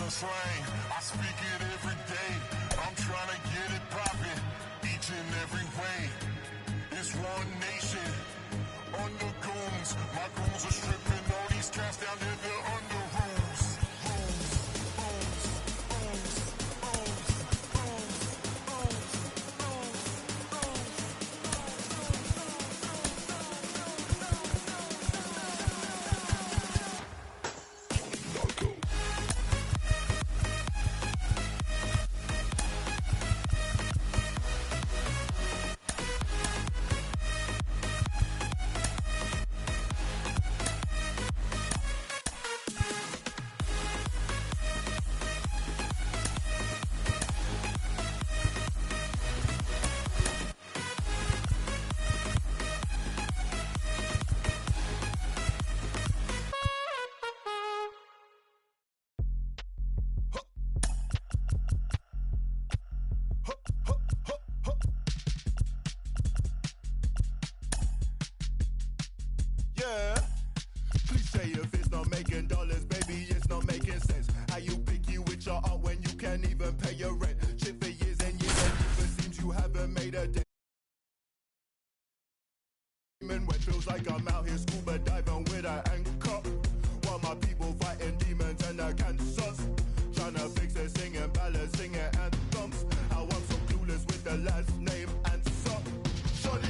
slang. I speak it every day. I'm trying to get it poppin' each and every way. It's one nation under goons. My goons are stripping all these cats down to the under rules. Yeah. Please say if it's not making dollars, baby, it's not making sense. How you picky with your art when you can't even pay your rent? Shit for years and years and it seems you haven't made a day. When it feels like I'm out here scuba diving with an anchor, while my people fighting demons and the cancers, trying to fix it, singing ballads, singing anthems. How I'm so clueless with the last name and some. Shorty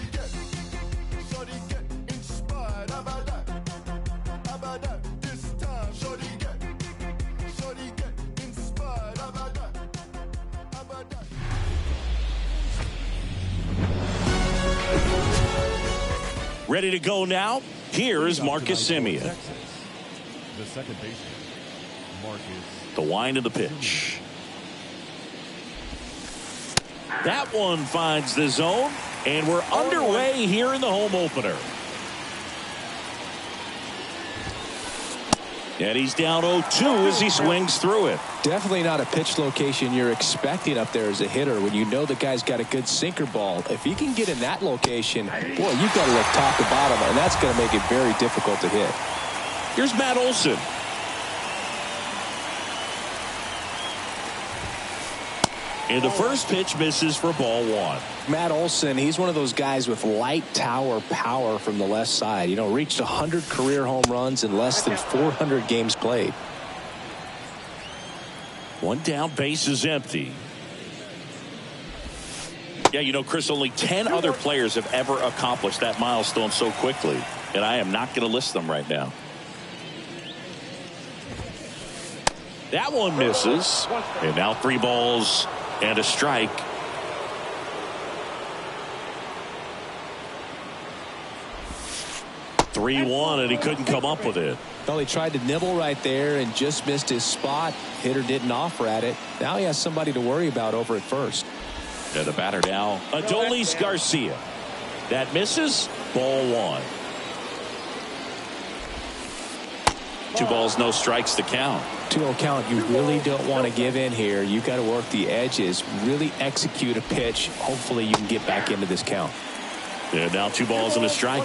get inspired. How about that? How about that? This time, shorty get inspired. How about that? How about that? Ready to go now? Here is Marcus Semien. The second baseman, Marcus. The wind of the pitch. That one finds the zone, and we're underway here in the home opener. And he's down 0-2 as he swings through it. Definitely not a pitch location you're expecting up there as a hitter when you know the guy's got a good sinker ball. If he can get in that location, boy, you've got to look top to bottom, and that's going to make it very difficult to hit. Here's Matt Olson. And the first pitch misses for ball one. Matt Olson, he's one of those guys with light tower power from the left side. You know, reached 100 career home runs in less than 400 games played. One down, base is empty. Yeah, you know, Chris, only 10 other players have ever accomplished that milestone so quickly, and I am not going to list them right now. That one misses, and now 3 balls and a strike. (3-1), and he couldn't come up with it. Well, he tried to nibble right there and just missed his spot. Hitter didn't offer at it. Now he has somebody to worry about over at first. And the batter now, Adolis Garcia. That misses. Ball one. 2 balls, no strikes to count. 2-0 count. You really don't want to give in here. You've got to work the edges, really execute a pitch. Hopefully you can get back into this count. And now 2 balls and a strike.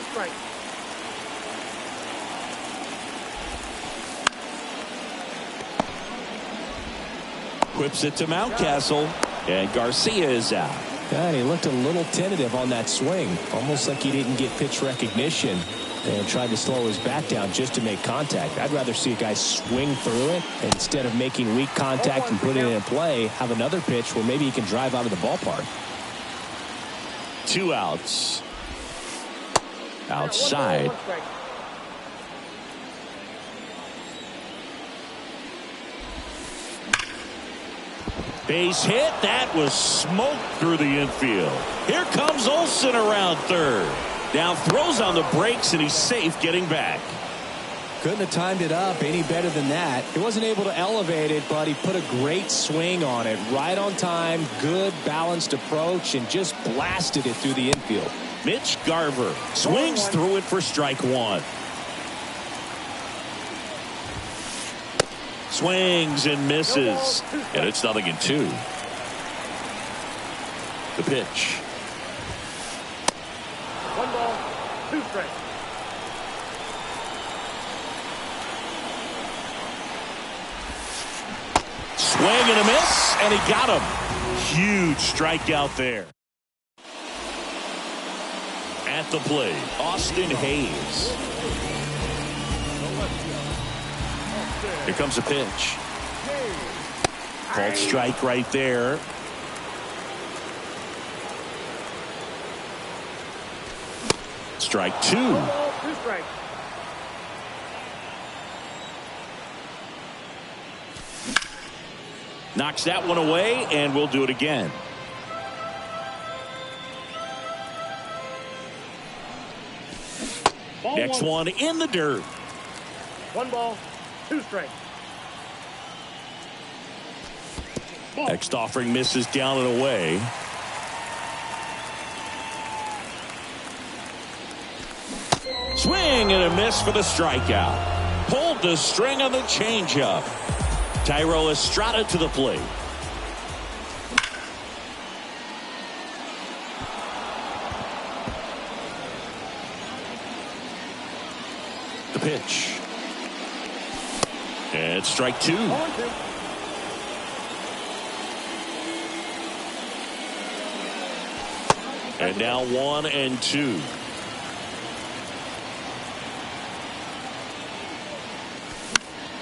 Whips it to Mountcastle, and Garcia is out. And he looked a little tentative on that swing, almost like he didn't get pitch recognition and tried to slow his bat down just to make contact. I'd rather see a guy swing through it instead of making weak contact and putting it in play. Have another pitch where maybe he can drive out of the ballpark. 2 outs. Outside. Base hit. That was smoked through the infield. Here comes Olson around third. Now throws on the brakes, and he's safe getting back. Couldn't have timed it up any better than that. He wasn't able to elevate it, but he put a great swing on it. Right on time, good balanced approach, and just blasted it through the infield. Mitch Garver swings through it for strike one. Swings and misses. And it's 0-2. The pitch. 1 ball, 2 strikes. Swing and a miss, and he got him. Huge strikeout there. At the plate, Austin Hayes. Here comes a pitch. Called strike right there. Strike two. 2 strikes. Knocks that one away, and we'll do it again. Next one in the dirt. 1 ball, 2 strikes. Next offering misses down and away. Swing and a miss for the strikeout. Pulled the string on the changeup. Thairo Estrada to the plate. The pitch. And strike two. 0-2. And now 1-2.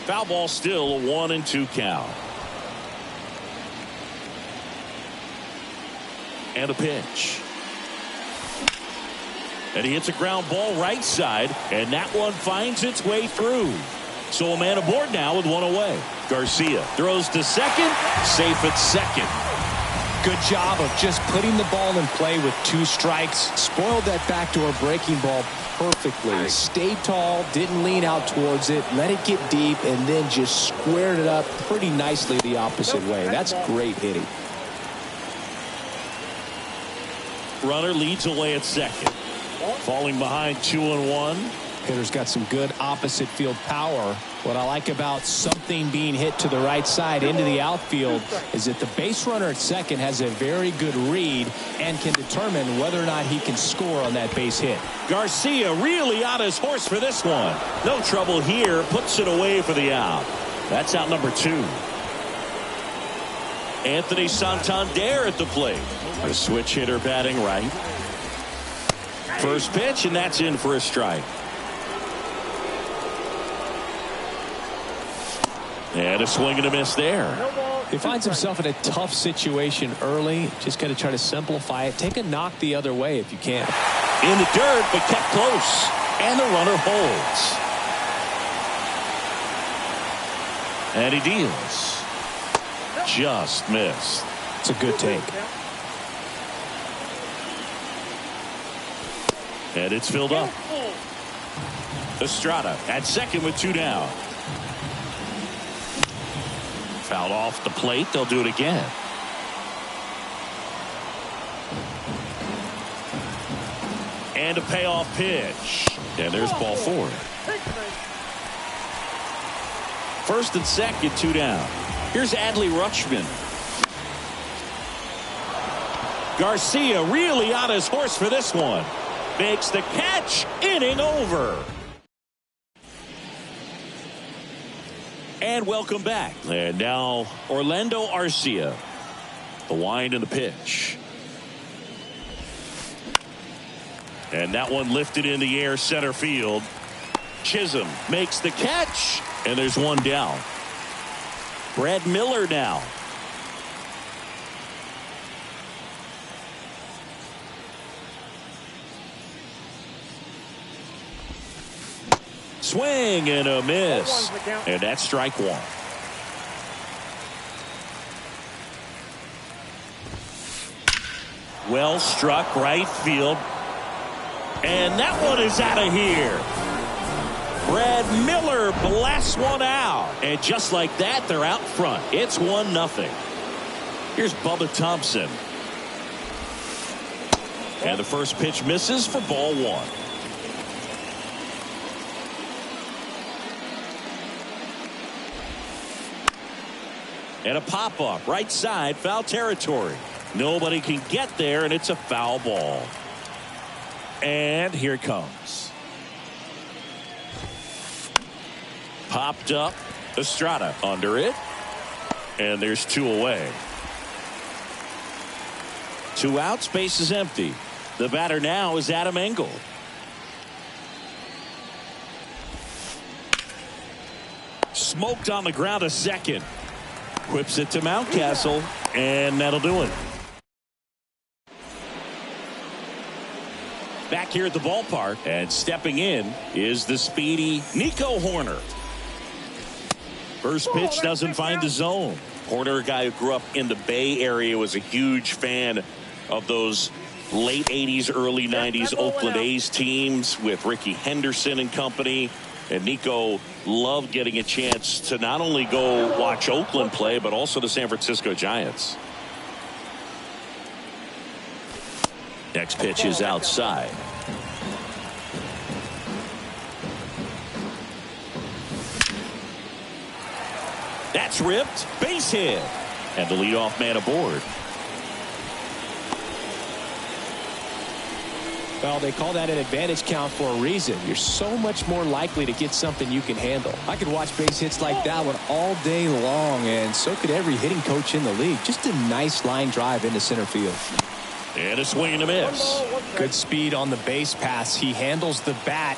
Foul ball, still a 1-2 count. And a pitch. And he hits a ground ball right side, and that one finds its way through. So a man aboard now with one away. Garcia throws to second, safe at second. Good job of just putting the ball in play with 2 strikes. Spoiled that backdoor breaking ball perfectly. Stayed tall, didn't lean out towards it, let it get deep, and then just squared it up pretty nicely the opposite way. That's great hitting. Runner leads away at second. Falling behind 2-1. Hitter's got some good opposite field power. What I like about something being hit to the right side into the outfield is that the base runner at second has a very good read and can determine whether or not he can score on that base hit. Garcia really on his horse for this one. No trouble here. Puts it away for the out. That's out number 2. Anthony Santander at the plate. A switch hitter batting right. First pitch, and that's in for a strike. And a swing and a miss there. He finds himself in a tough situation early. Just got to try to simplify it. Take a knock the other way if you can. In the dirt, but kept close. And the runner holds. And he deals. Just missed. It's a good take. And it's filled up. Estrada at second with 2 down. Fouled off the plate. They'll do it again. And a payoff pitch. And there's ball 4. First and second, 2 down. Here's Adley Rutschman. Garcia really on his horse for this one. Makes the catch. Inning over. And welcome back. And now Orlando Arcia. The wind and the pitch. And that one lifted in the air center field. Chisholm makes the catch. And there's one down. Brad Miller now. Swing and a miss. And that's strike 1. Well struck right field. And that one is out of here. Brad Miller blasts one out. And just like that, they're out front. It's 1-0. Here's Bubba Thompson. And the first pitch misses for ball 1. And a pop-up right side, foul territory. Nobody can get there, and it's a foul ball. And here it comes. Popped up. Estrada under it. And there's 2 away. 2 outs, base is empty. The batter now is Adam Engel. Smoked on the ground to second. Whips it to Mountcastle, and that'll do it. Back here at the ballpark, and stepping in is the speedy Nico Hoerner. First pitch doesn't find the zone. Hoerner, a guy who grew up in the Bay Area, was a huge fan of those late 80s, early 90s Oakland A's teams with Rickey Henderson and company. And Nico loved getting a chance to not only go watch Oakland play, but also the San Francisco Giants. Next pitch is outside. That's ripped. Base hit. And the leadoff man aboard. Well, they call that an advantage count for a reason. You're so much more likely to get something you can handle. I could watch base hits like that one all day long, and so could every hitting coach in the league. Just a nice line drive into center field. And a swing and a miss. Good speed on the base pass. He handles the bat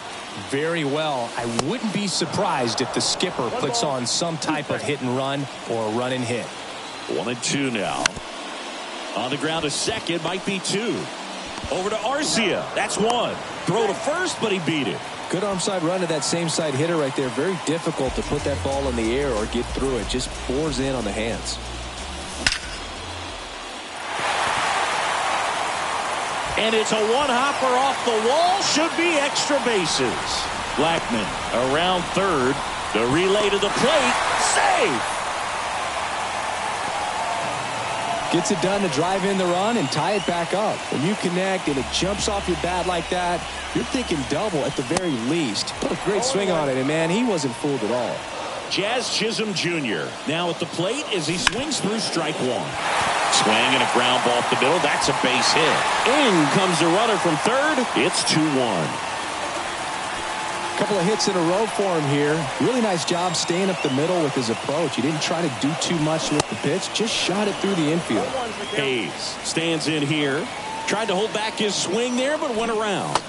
very well. I wouldn't be surprised if the skipper puts on some type of hit and run or a run and hit. 1-2 now. On the ground to second, might be 2. Over to Arcia. That's 1. Throw to first, but he beat it. Good arm side run to that same side hitter right there. Very difficult to put that ball in the air or get through it. Just pours in on the hands. And it's a one-hopper off the wall. Should be extra bases. Blackman around third. The relay to the plate. Save! Gets it done to drive in the run and tie it back up. When you connect and it jumps off your bat like that, you're thinking double at the very least. Put a great swing on it, and man, he wasn't fooled at all. Jazz Chisholm Jr. now at the plate as he swings through strike 1. Swing and a ground ball up the middle. That's a base hit. In comes the runner from third. It's 2-1. Couple of hits in a row for him here. Really nice job staying up the middle with his approach. He didn't try to do too much with the pitch. Just shot it through the infield. Hayes stands in here. Tried to hold back his swing there, but went around.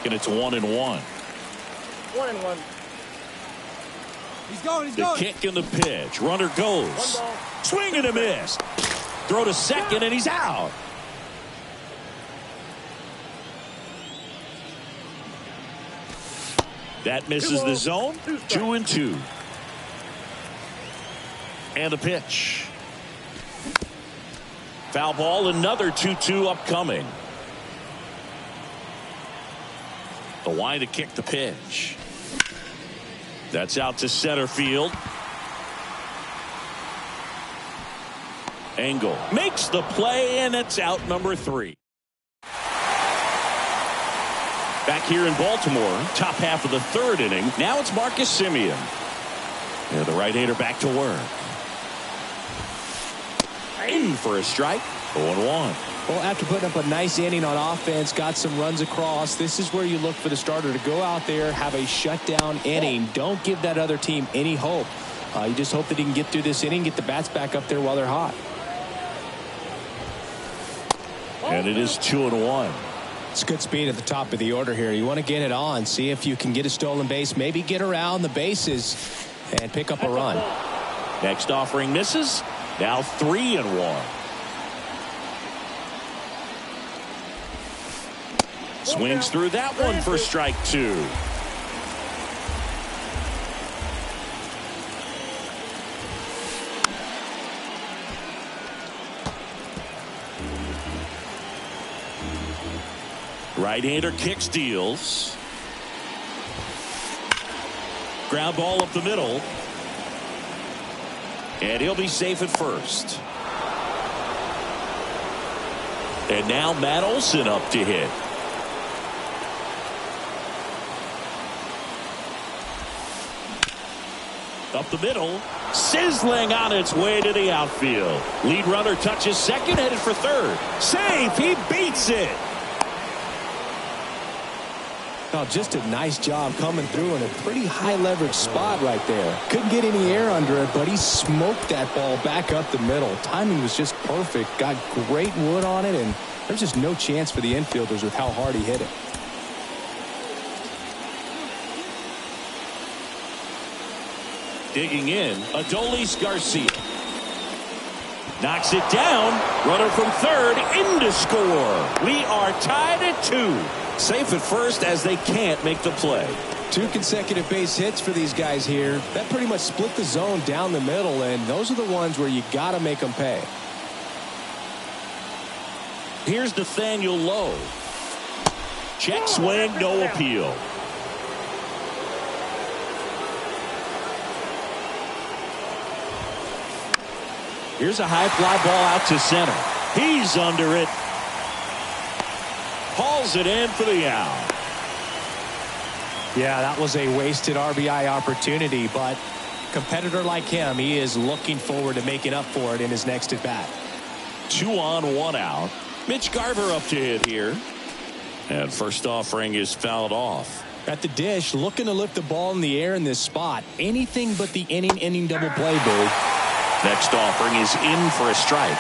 And it's 1-1. 1-1. He's going. The kick and the pitch. Runner goes. Swing and a miss. Throw to second, and he's out. That misses the zone. 2-2. And the pitch. Foul ball, another 2-2 upcoming. The wind to kick the pitch. That's out to center field. Engel makes the play, and it's out number 3. Back here in Baltimore, top half of the 3rd inning. Now it's Marcus Semien. And the right-hander back to work. In for a strike. 0-1. Well, after putting up a nice inning on offense, got some runs across, this is where you look for the starter to go out there, have a shutdown inning. Don't give that other team any hope. You just hope that he can get through this inning, get the bats back up there while they're hot. And it is 2-1. It's good speed at the top of the order here. You want to get it on, see if you can get a stolen base, maybe get around the bases and pick up a run. Next offering misses. Now 3-1. Swings through that one for strike 2. Right-hander kicks, deals. Ground ball up the middle. And he'll be safe at first. And now Matt Olson up to hit. Up the middle. Sizzling on its way to the outfield. Lead runner touches second, headed for third. Safe. He beats it. Oh, just a nice job coming through in a pretty high leverage spot right there. Couldn't get any air under it, but he smoked that ball back up the middle. Timing was just perfect. Got great wood on it, and there's just no chance for the infielders with how hard he hit it. Digging in, Adolis Garcia. Knocks it down. Runner from third in to score. We are tied at 2. Safe at first as they can't make the play. 2 consecutive base hits for these guys here. That pretty much split the zone down the middle, and those are the ones where you got to make them pay. Here's Nathaniel Lowe. Check swing, no appeal. Here's a high fly ball out to center. He's under it. Hauls it in for the out. Yeah, that was a wasted RBI opportunity, but competitor like him, he is looking forward to making up for it in his next at bat. 2 on, 1 out. Mitch Garver up to hit here. And first offering is fouled off. At the dish, looking to lift the ball in the air in this spot. Anything but the inning double play, Boo. Next offering is in for a strike.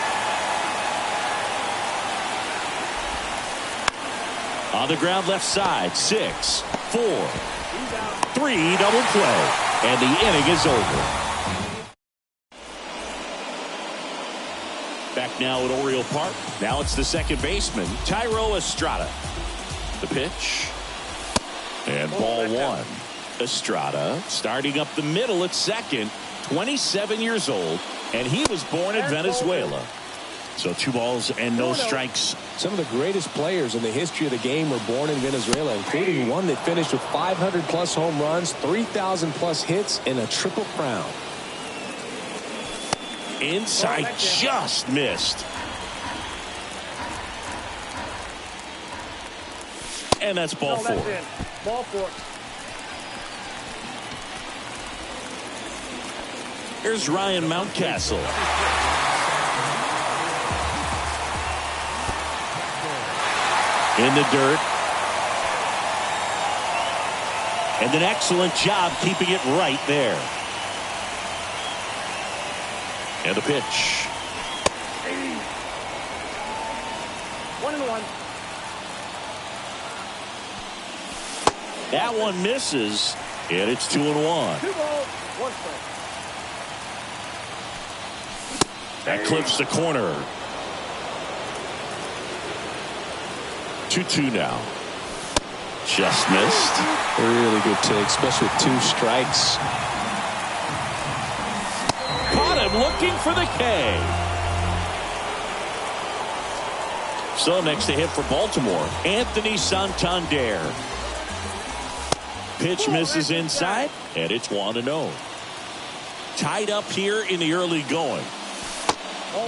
On the ground left side, 6, 4, 3 double play. And the inning is over. Back now at Oriole Park. Now it's the second baseman, Thairo Estrada. The pitch. And ball 1. Estrada starting up the middle at second. 27 years old, and he was born in Venezuela. So 2 balls and no strikes. Some of the greatest players in the history of the game were born in Venezuela, including one that finished with 500+ home runs, 3,000+ hits, and a triple crown. Inside, just missed. And that's ball 4. Ball 4. Here's Ryan Mountcastle. In the dirt. And an excellent job keeping it right there. And the pitch. 1-1. That one misses, and it's 2-1. 2 balls, 1 strike. That clips the corner. 2-2 now. Just missed. Really good take, especially with 2 strikes. Caught him looking for the K. So next to hit for Baltimore, Anthony Santander. Pitch misses inside, and it's 1-0. Tied up here in the early going.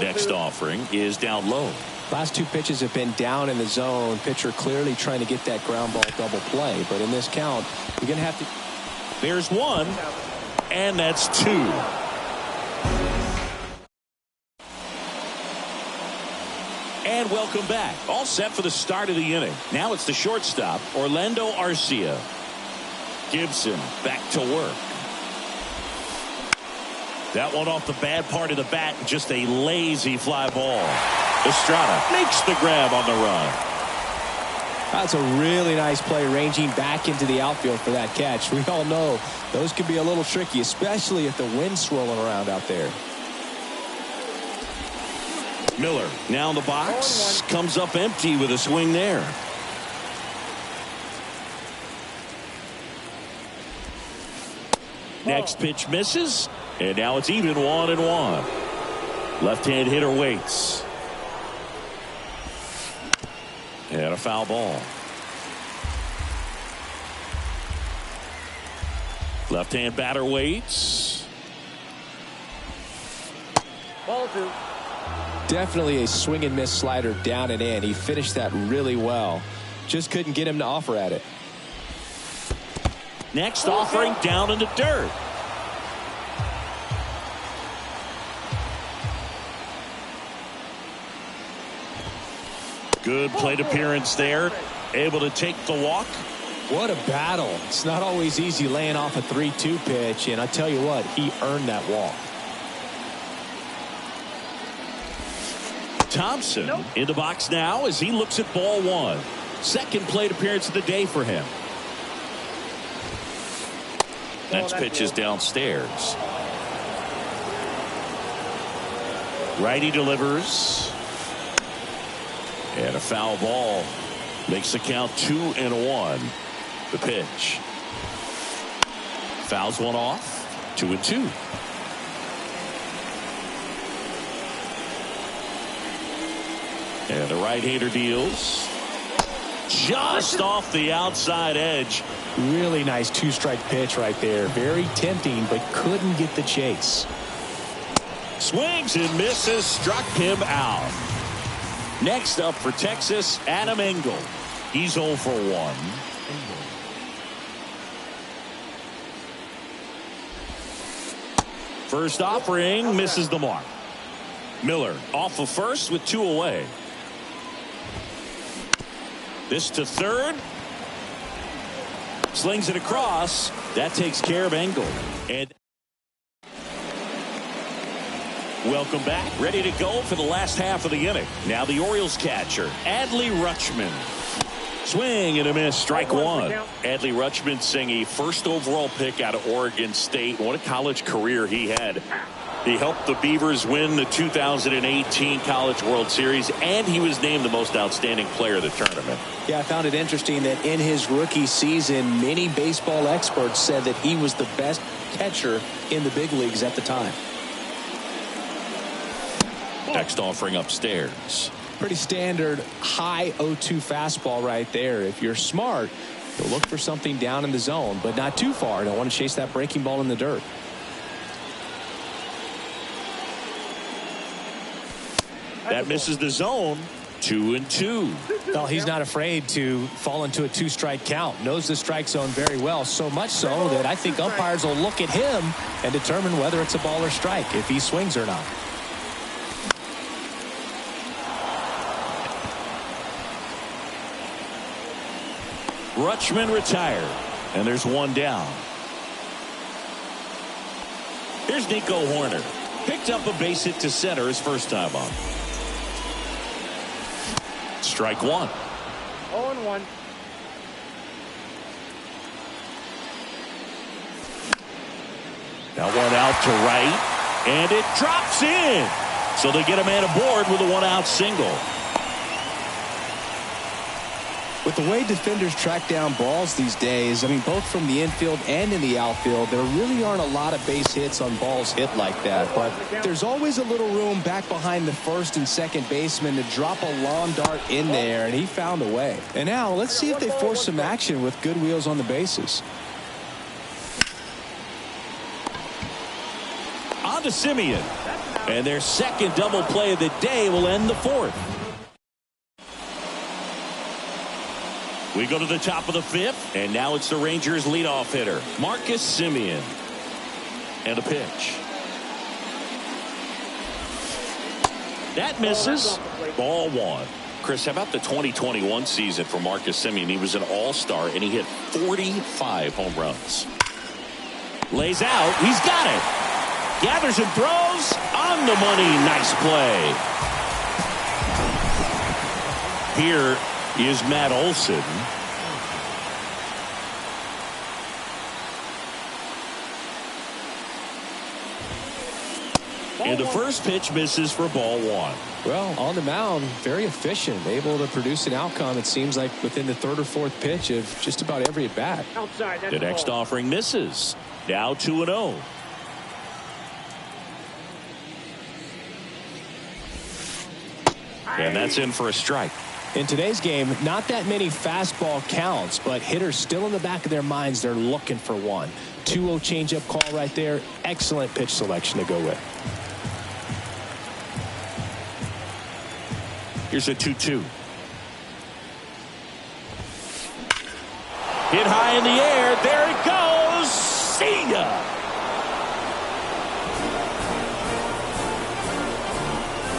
Next offering is down low. Last 2 pitches have been down in the zone. Pitcher clearly trying to get that ground ball double play. But in this count, you're going to have to. There's 1, and that's 2. And welcome back. All set for the start of the inning. Now it's the shortstop, Orlando Arcia. Gibson back to work. That one off the bad part of the bat, just a lazy fly ball. Estrada makes the grab on the run. That's a really nice play, ranging back into the outfield for that catch. We all know those can be a little tricky, especially if the wind's swirling around out there. Miller now in the box, comes up empty with a swing there. Next pitch misses, and now it's even 1-1. Left-hand hitter waits. And a foul ball. Left-hand batter waits. Ball 2. Definitely a swing and miss slider down and in. He finished that really well. Just couldn't get him to offer at it. Next offering down in the dirt. Good plate appearance there. Able to take the walk. What a battle. It's not always easy laying off a 3-2 pitch, and I tell you what, he earned that walk. Thompson in the box now as he looks at ball one. Second plate appearance of the day for him. Next pitch is downstairs. Righty delivers. And a foul ball. Makes the count 2-1. The pitch. Fouls one off. 2-2. And the right-hander deals. Just off the outside edge. Really nice two-strike pitch right there. Very tempting, but couldn't get the chase. Swings and misses. Struck him out. Next up for Texas, Adam Engel. He's 0 for 1. First offering misses the mark. Miller off of first with 2 away. This to third. Slings it across. That takes care of Engel. And welcome back. Ready to go for the last half of the inning. Now the Orioles catcher, Adley Rutschman. Swing and a miss. Strike one. Adley Rutschman seeing a first overall pick out of Oregon State. What a college career he had. He helped the Beavers win the 2018 College World Series, and he was named the most outstanding player of the tournament. Yeah, I found it interesting that in his rookie season, many baseball experts said that he was the best catcher in the big leagues at the time. Next offering upstairs. Pretty standard high 0-2 fastball right there. If you're smart, you'll look for something down in the zone, but not too far. Don't want to chase that breaking ball in the dirt. That misses the zone. 2-2. Well, he's not afraid to fall into a 2-strike count. Knows the strike zone very well. So much so that I think umpires will look at him and determine whether it's a ball or strike, if he swings or not. Rutschman retired, and there's one down. Here's Nico Horner. Picked up a base hit to center his first time up. Strike one. 0-1. Now one out to right, and it drops in. So they get a man aboard with a one-out single. With the way defenders track down balls these days, I mean, both from the infield and in the outfield, there really aren't a lot of base hits on balls hit like that. But there's always a little room back behind the first and second baseman to drop a lawn dart in there, and he found a way. And now let's see if they force some action with good wheels on the bases. On to Simeon. And their second double play of the day will end the fourth. We go to the top of the fifth, and now it's the Rangers' leadoff hitter, Marcus Simeon. And a pitch. That misses. Ball one. Chris, how about the 2021 season for Marcus Simeon? He was an all-star, and he hit 45 home runs. Lays out. He's got it. Gathers and throws. On the money. Nice play. Here is Matt Olson. And the first pitch misses for ball one. Well, on the mound, very efficient, able to produce an outcome, it seems like, within the third or fourth pitch of just about every at-bat. The next offering misses. Now 2-0. And that's in for a strike. In today's game, not that many fastball counts, but hitters still in the back of their minds, they're looking for one. 2-0 changeup call right there. Excellent pitch selection to go with. Here's a 2-2. Hit high in the air. There it goes. See ya.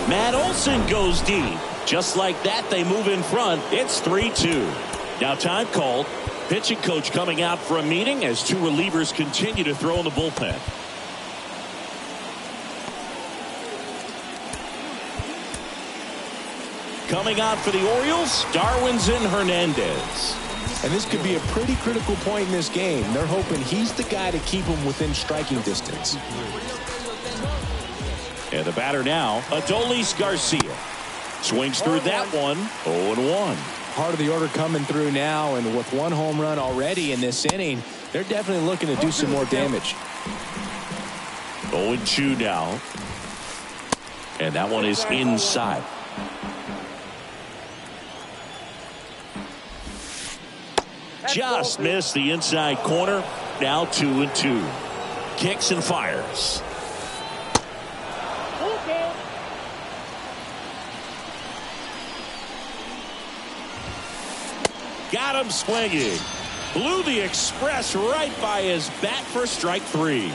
Matt Olson goes deep. Just like that, they move in front. It's 3-2. Now time called Pitching coach coming out for a meeting as two relievers continue to throw in the bullpen. Coming out for the Orioles, Darwinzon Hernandez. And this could be a pretty critical point in this game. They're hoping he's the guy to keep them within striking distance. And the batter now, Adolis Garcia. Swings through that one, 0-1. Part of the order coming through now, and with one home run already in this inning, they're definitely looking to do some more damage. 0-2 now. And that one is inside. Just missed the inside corner. Now 2-2. Kicks and fires. Got him swinging. Blew the express right by his bat for strike 3.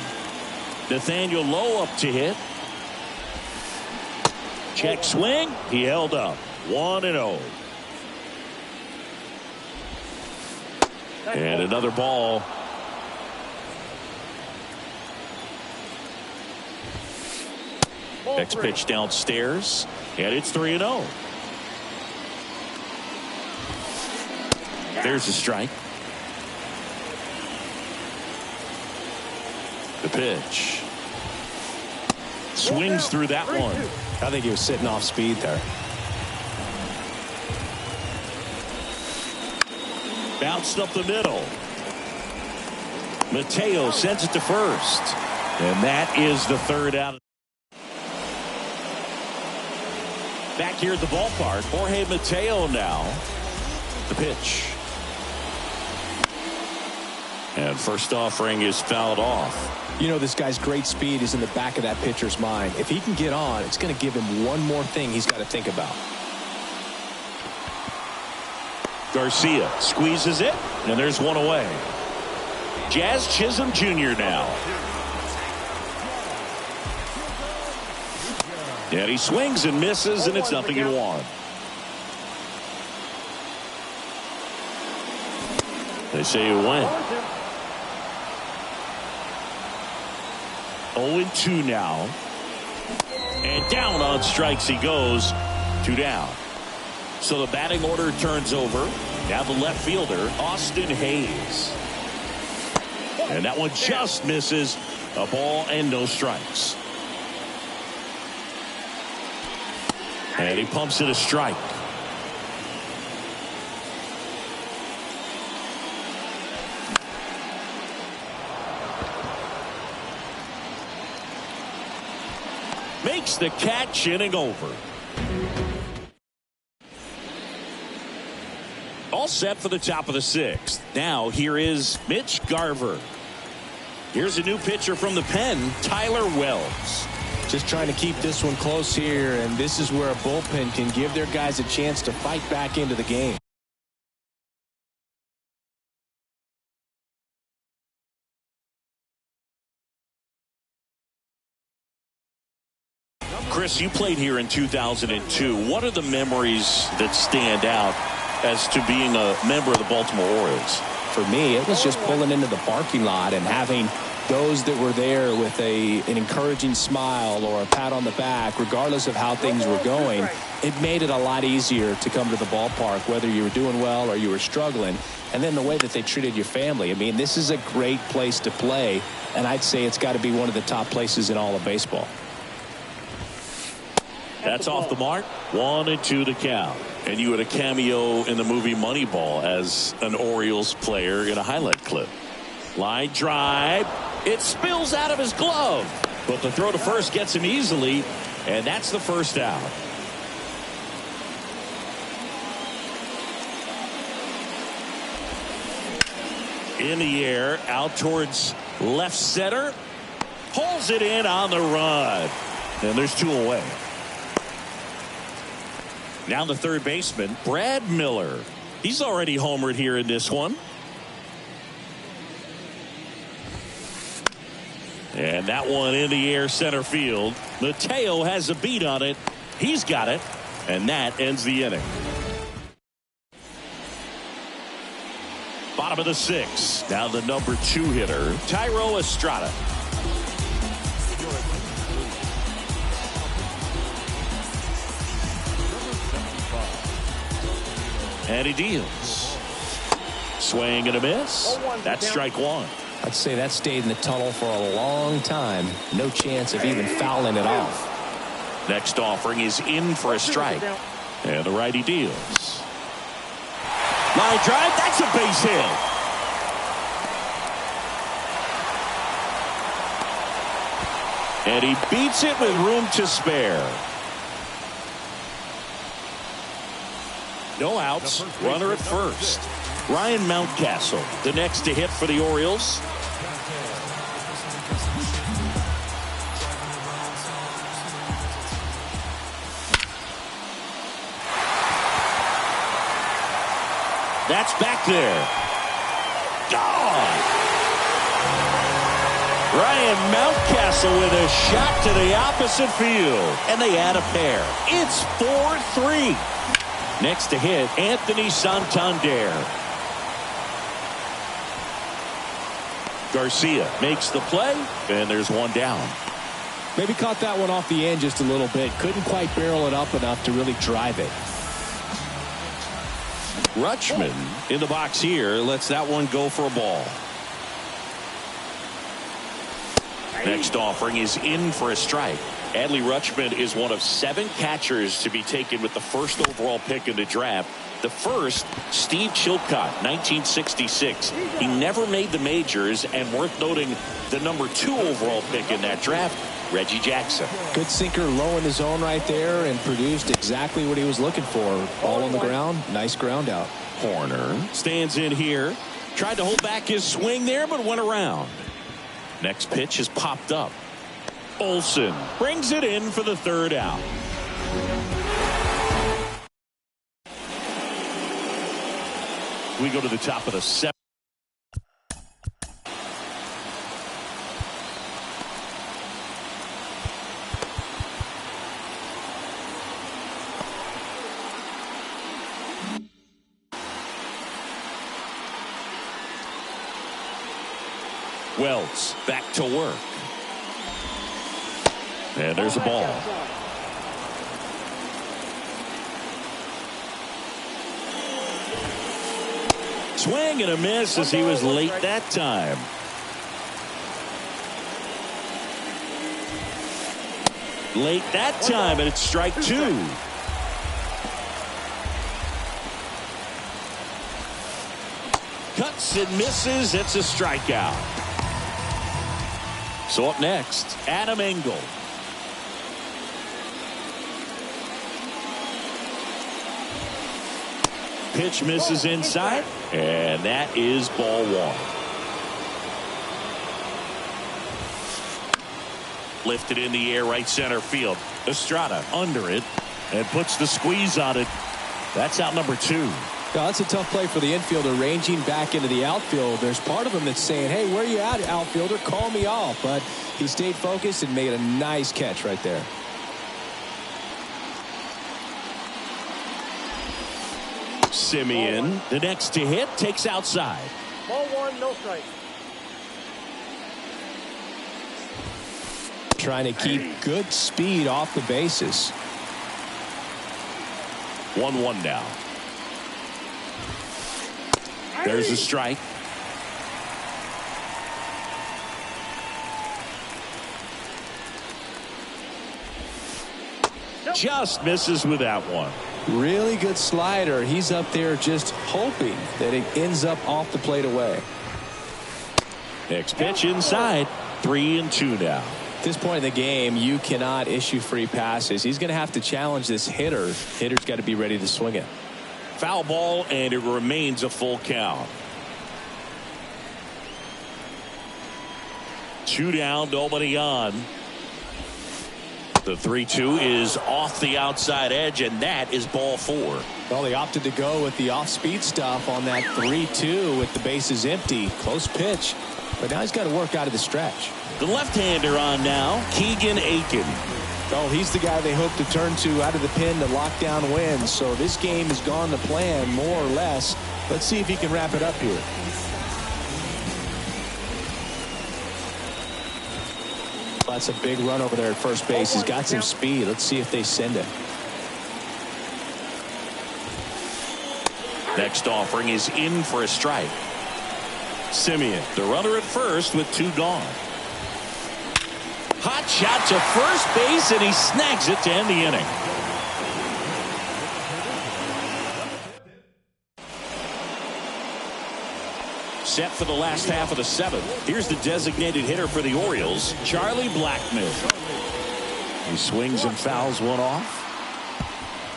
Nathaniel Lowe up to hit. Check swing. He held up. 1-0. And another ball. Next pitch downstairs. And it's 3-0. There's a strike. The pitch. Swings through that one. I think he was sitting off speed there. Bounced up the middle. Mateo sends it to first. And that is the third out. Back here at the ballpark, Jorge Mateo now. The pitch. And first offering is fouled off. You know, this guy's great speed is in the back of that pitcher's mind. If he can get on, it's going to give him one more thing he's got to think about. Garcia squeezes it, and there's one away. Jazz Chisholm Jr. now. And he swings and misses, and it's 0-1. They say you win. 0-2 now. And down on strikes he goes. 2 down. So the batting order turns over. Now the left fielder, Austin Hayes. And that one just misses. A ball and no strikes. And he pumps it a strike. Makes the catch, inning over. All set for the top of the 6th. Now here is Mitch Garver. Here's a new pitcher from the pen, Tyler Wells. Just trying to keep this one close here, and this is where a bullpen can give their guys a chance to fight back into the game. Chris, you played here in 2002. What are the memories that stand out as to being a member of the Baltimore Orioles? For me, it was just pulling into the parking lot and having those that were there with an encouraging smile or a pat on the back, regardless of how things were going. It made it a lot easier to come to the ballpark, whether you were doing well or you were struggling. And then the way that they treated your family. I mean, this is a great place to play, and I'd say it's got to be one of the top places in all of baseball. That's off the mark. 1-2 the count. And you had a cameo in the movie Moneyball as an Orioles player in a highlight clip. Line drive. It spills out of his glove. But the throw to first gets him easily. And that's the first out. In the air. Out towards left center. Pulls it in on the run. And there's 2 away. Now the third baseman, Brad Miller. He's already homered here in this one. And that one in the air center field. Mateo has a beat on it. He's got it. And that ends the inning. Bottom of the 6th. Now the number 2 hitter, Tyro Estrada. And he deals. Swing and a miss. That's strike 1. I'd say that stayed in the tunnel for a long time. No chance of even fouling it off. Next offering is in for a strike. And the righty deals. Line drive, that's a base hit. And he beats it with room to spare. No outs, runner at first. Ryan Mountcastle, the next to hit for the Orioles. That's back there. Gone. Ryan Mountcastle with a shot to the opposite field. And they add a pair. It's 4-3. Next to hit, Anthony Santander. Garcia makes the play, and there's one down. Maybe caught that one off the end just a little bit. Couldn't quite barrel it up enough to really drive it. Rutschman in the box here lets that one go for a ball. Next offering is in for a strike. Adley Rutschman is one of 7 catchers to be taken with the first overall pick in the draft. The first, Steve Chilcott, 1966. He never made the majors, and worth noting, the number 2 overall pick in that draft, Reggie Jackson. Good sinker low in the zone right there and produced exactly what he was looking for. Ball on the ground, nice ground out. Horner stands in here. Tried to hold back his swing there, but went around. Next pitch is popped up. Olsen brings it in for the 3rd out. We go to the top of the 7th. Wells back to work. And there's a ball. Swing and a miss as he was late that time. Late that time, and it's strike 2. Cuts and misses. It's a strikeout. So up next, Adam Engel. Pitch misses inside, and that is ball 1. Lifted in the air, right center field. Estrada under it and puts the squeeze on it. That's out number 2. Yeah, that's a tough play for the infielder, ranging back into the outfield. There's part of him that's saying, hey, where you at, outfielder? Call me off. But he stayed focused and made a nice catch right there. Simeon, the next to hit, takes outside. Ball 1, no strike. Trying to keep good speed off the bases. 1-1 now. There's a strike. Just misses with that one. Really good slider. He's up there just hoping that it ends up off the plate away. Next pitch inside. 3-2 now. At this point in the game, you cannot issue free passes. He's going to have to challenge this hitter. Hitter's got to be ready to swing it. Foul ball, and it remains a full count. 2 down, nobody on. The 3-2 is off the outside edge, and that is ball 4. Well, they opted to go with the off-speed stuff on that 3-2 with the bases empty. Close pitch, but now he's got to work out of the stretch. The left-hander on now, Keegan Aiken. Oh, he's the guy they hope to turn to out of the pen to lock down wins. So this game has gone to plan more or less. Let's see if he can wrap it up here. That's a big run over there at first base. He's got some speed. Let's see if they send it. Next offering is in for a strike. Simeon, the runner at first with 2 gone. Hot shot to first base, and he snags it to end the inning. Set for the last half of the 7th. Here's the designated hitter for the Orioles, Charlie Blackmon. He swings and fouls one off.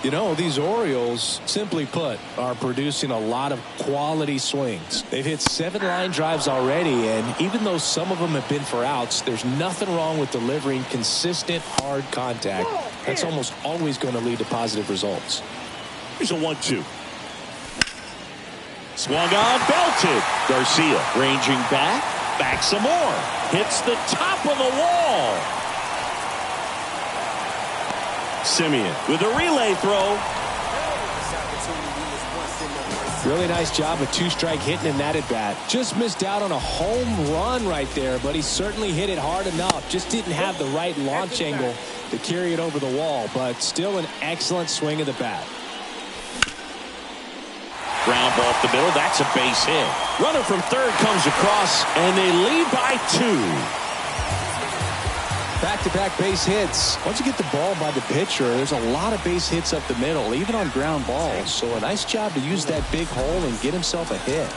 You know, these Orioles, simply put, are producing a lot of quality swings. They've hit 7 line drives already, and even though some of them have been for outs, there's nothing wrong with delivering consistent, hard contact. That's almost always going to lead to positive results. Here's a 1-2. Swung on, belted. Garcia ranging back some more. Hits the top of the wall. Simeon with a relay throw. Really nice job of 2-strike hitting in that at bat. Just missed out on a home run right there, but he certainly hit it hard enough. Just didn't have the right launch angle to carry it over the wall, but still an excellent swing of the bat. Ground ball up the middle. That's a base hit. Runner from third comes across, and they lead by 2. Back-to-back base hits. Once you get the ball by the pitcher, there's a lot of base hits up the middle, even on ground balls. So a nice job to use that big hole and get himself a hit.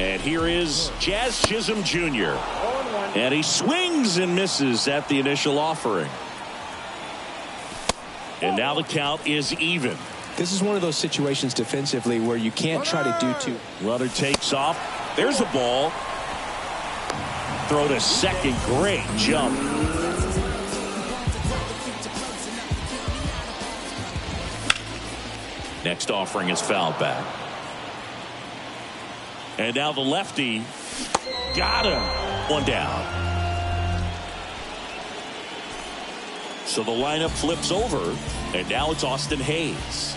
And here is Jazz Chisholm Jr. And he swings and misses at the initial offering. And now the count is even. This is one of those situations defensively where you can't try to do too. Runner takes off. There's a ball. Throw to second. Great jump. Next offering is fouled back. And now the lefty got him. 1 down. So the lineup flips over, and now it's Austin Hayes.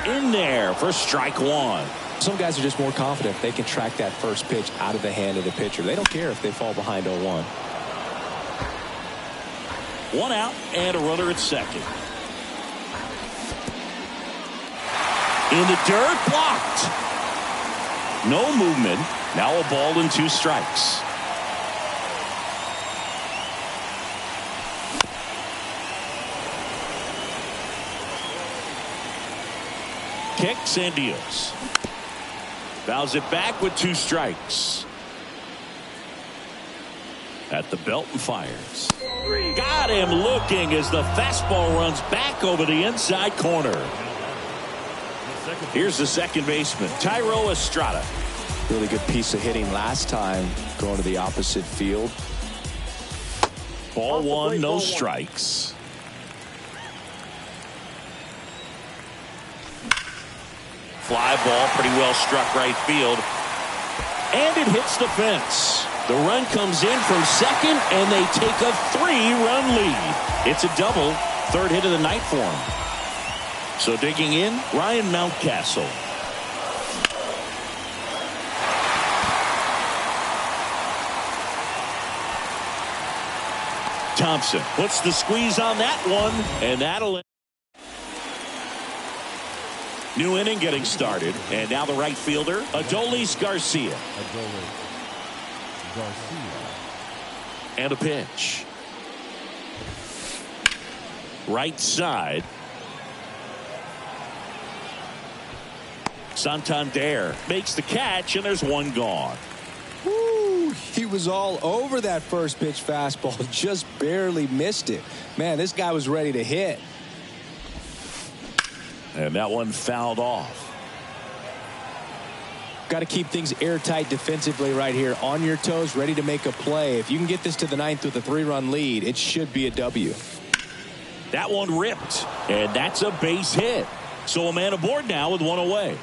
In there for strike 1. Some guys are just more confident they can track that first pitch out of the hand of the pitcher. They don't care if they fall behind 0-1. 1 out and a runner at second. In the dirt, blocked. No movement. Now a ball and 2 strikes. Kicks and deals. Fouls it back with 2 strikes. At the belt and fires. Got him looking as the fastball runs back over the inside corner. Here's the second baseman, Tyro Estrada. Really good piece of hitting last time going to the opposite field. Ball 1, no strikes. Fly ball pretty well struck right field. And it hits the fence. The run comes in from second, and they take a 3-run lead. It's a double, 3rd hit of the night for him. So digging in, Ryan Mountcastle. Thompson puts the squeeze on that one, and that'll end. New inning getting started, and now the right fielder, Adolis Garcia. And a pitch. Right side. Santander makes the catch, and there's 1 gone. Woo, he was all over that first pitch fastball, just barely missed it. Man, this guy was ready to hit. And that one fouled off. Got to keep things airtight defensively right here. On your toes, ready to make a play. If you can get this to the 9th with a 3-run lead, it should be a W. That one ripped, and that's a base hit. So a man aboard now with 1 away.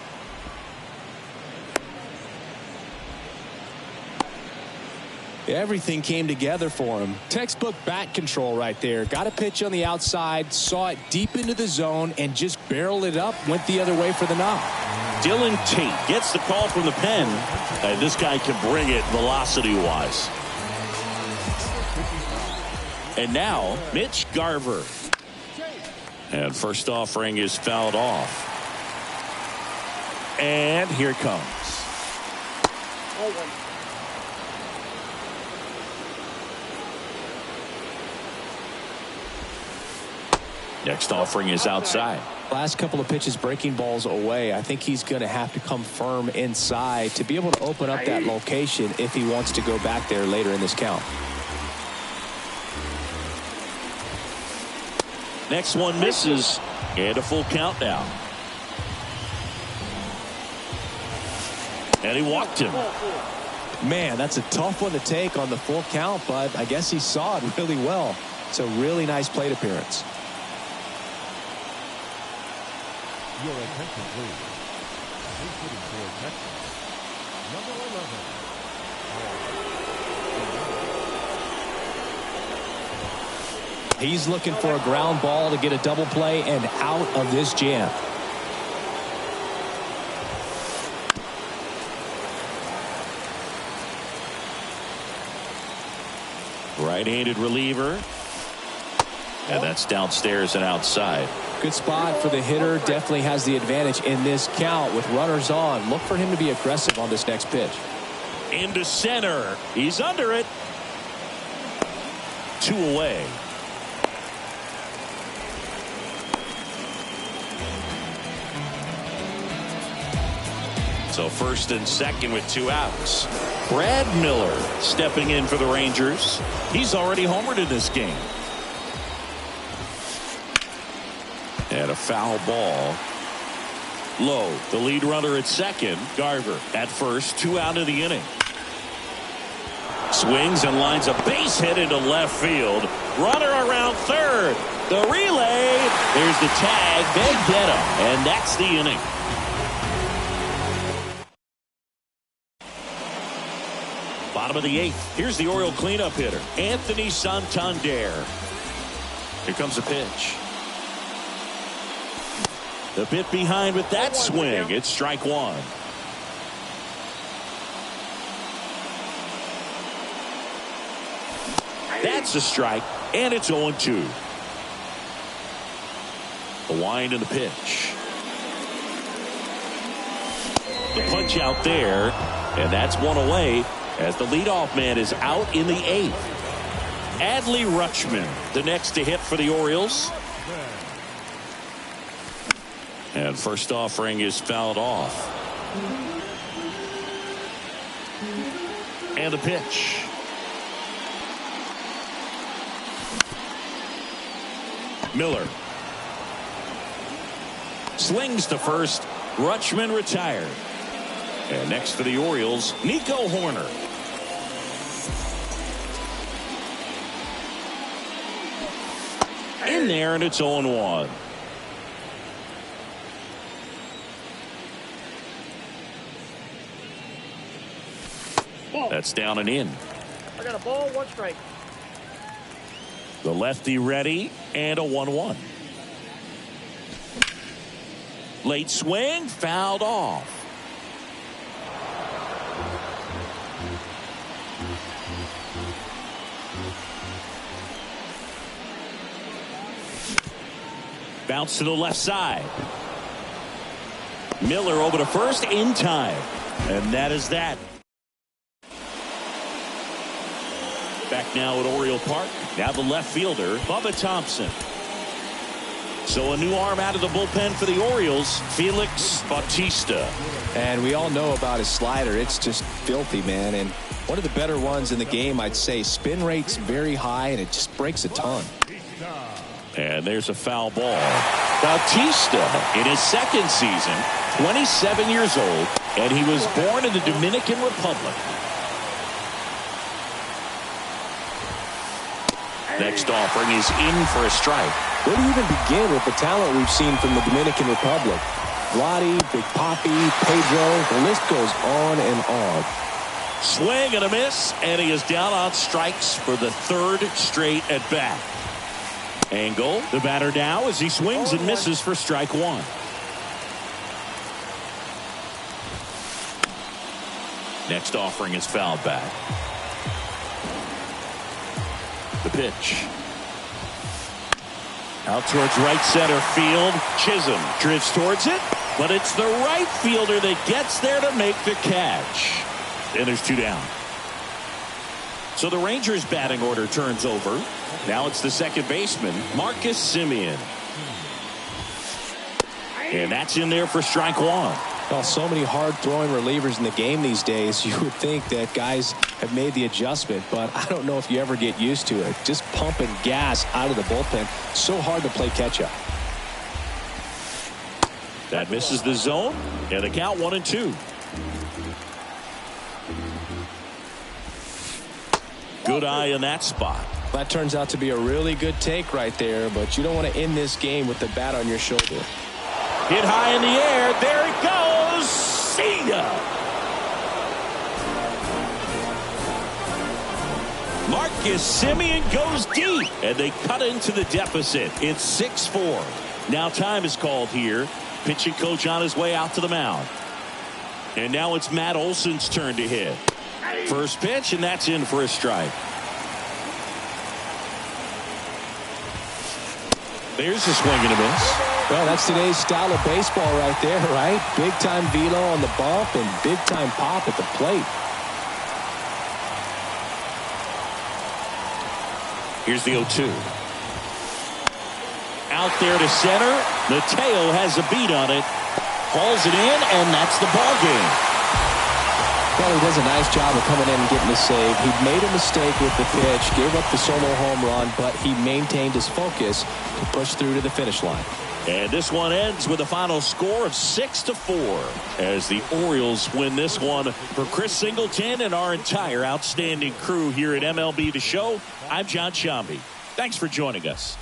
Everything came together for him. Textbook bat control right there. Got a pitch on the outside, saw it deep into the zone, and just barreled it up, went the other way for the knock. Dylan Tate gets the call from the pen. This guy can bring it velocity-wise. And now, Mitch Garver. And first offering is fouled off. And here it comes. Next offering is outside. Last couple of pitches breaking balls away. I think he's going to have to come firm inside to be able to open up that location if he wants to go back there later in this count. Next one misses, and a full count now. And he walked him. Man, that's a tough one to take on the full count, but I guess he saw it really well. It's a really nice plate appearance. Your attention, please. Hitting for Texas, number 11. He's looking for a ground ball to get a double play and out of this jam. Right-handed reliever. And that's downstairs and outside. Good spot for the hitter. Definitely has the advantage in this count with runners on. Look for him to be aggressive on this next pitch. Into center. He's under it. 2 away. So first and second with 2 outs. Brad Miller stepping in for the Rangers. He's already homered in this game. And a foul ball. Low, the lead runner at second. Garver at first, 2 out of the inning. Swings and lines a base hit into left field. Runner around third. The relay. There's the tag. They get him. And that's the inning. Bottom of the 8th. Here's the Oriole cleanup hitter, Anthony Santander. Here comes a pitch. The bit behind with that swing. It's strike 1. That's a strike, and it's 0-2. The wind and the pitch. The punch out there, and that's 1 away as the leadoff man is out in the 8th. Adley Rutschman, the next to hit for the Orioles. And first offering is fouled off. And the pitch. Miller. Slings to first. Rutschman retired. And next for the Orioles, Nico Horner. In there, and it's 0-1. That's down and in. I got a ball, 1 strike. The lefty ready, and a 1-1. Late swing, fouled off. Bounce to the left side. Miller over to first in time. And that is that. Back now at Oriole Park. Now the left fielder, Bubba Thompson. So a new arm out of the bullpen for the Orioles, Felix Bautista. And we all know about his slider. It's just filthy, man. And one of the better ones in the game, I'd say. Spin rate's very high, and it just breaks a ton. And there's a foul ball. Bautista in his 2nd season, 27 years old, and he was born in the Dominican Republic. Next offering is in for a strike. Where do you even begin with the talent we've seen from the Dominican Republic? Vladi, Big Papi, Pedro, the list goes on and on. Swing and a miss, and he is down on strikes for the third straight at bat. Angle, the batter now as he swings and misses for strike one. Next offering is fouled back. The pitch. Out towards right center field. Chisholm drifts towards it, but it's the right fielder that gets there to make the catch. And there's two down. So the Rangers' batting order turns over. Now it's the second baseman, Marcus Semien. And that's in there for strike one. Well, so many hard-throwing relievers in the game these days, you would think that guys have made the adjustment, but I don't know if you ever get used to it. Just pumping gas out of the bullpen, so hard to play catch-up. That misses the zone, and the count 1-2. Good eye in that spot. That turns out to be a really good take right there, but you don't want to end this game with the bat on your shoulder. Hit high in the air. There it goes. See ya. Marcus Semien goes deep, and they cut into the deficit. It's 6-4. Now time is called here. Pitching coach on his way out to the mound. And now it's Matt Olson's turn to hit. First pitch, and that's in for a strike. There's a swing and a miss. Well, that's today's style of baseball right there, right? Big-time velo on the bump and big-time pop at the plate. Here's the 0-2. Out there to center. Mateo has a beat on it. Hauls it in, and that's the ball game. Well, he does a nice job of coming in and getting the save. He made a mistake with the pitch, gave up the solo home run, but he maintained his focus to push through to the finish line. And this one ends with a final score of 6-4 as the Orioles win this one. For Chris Singleton and our entire outstanding crew here at MLB The Show, I'm John Shambi. Thanks for joining us.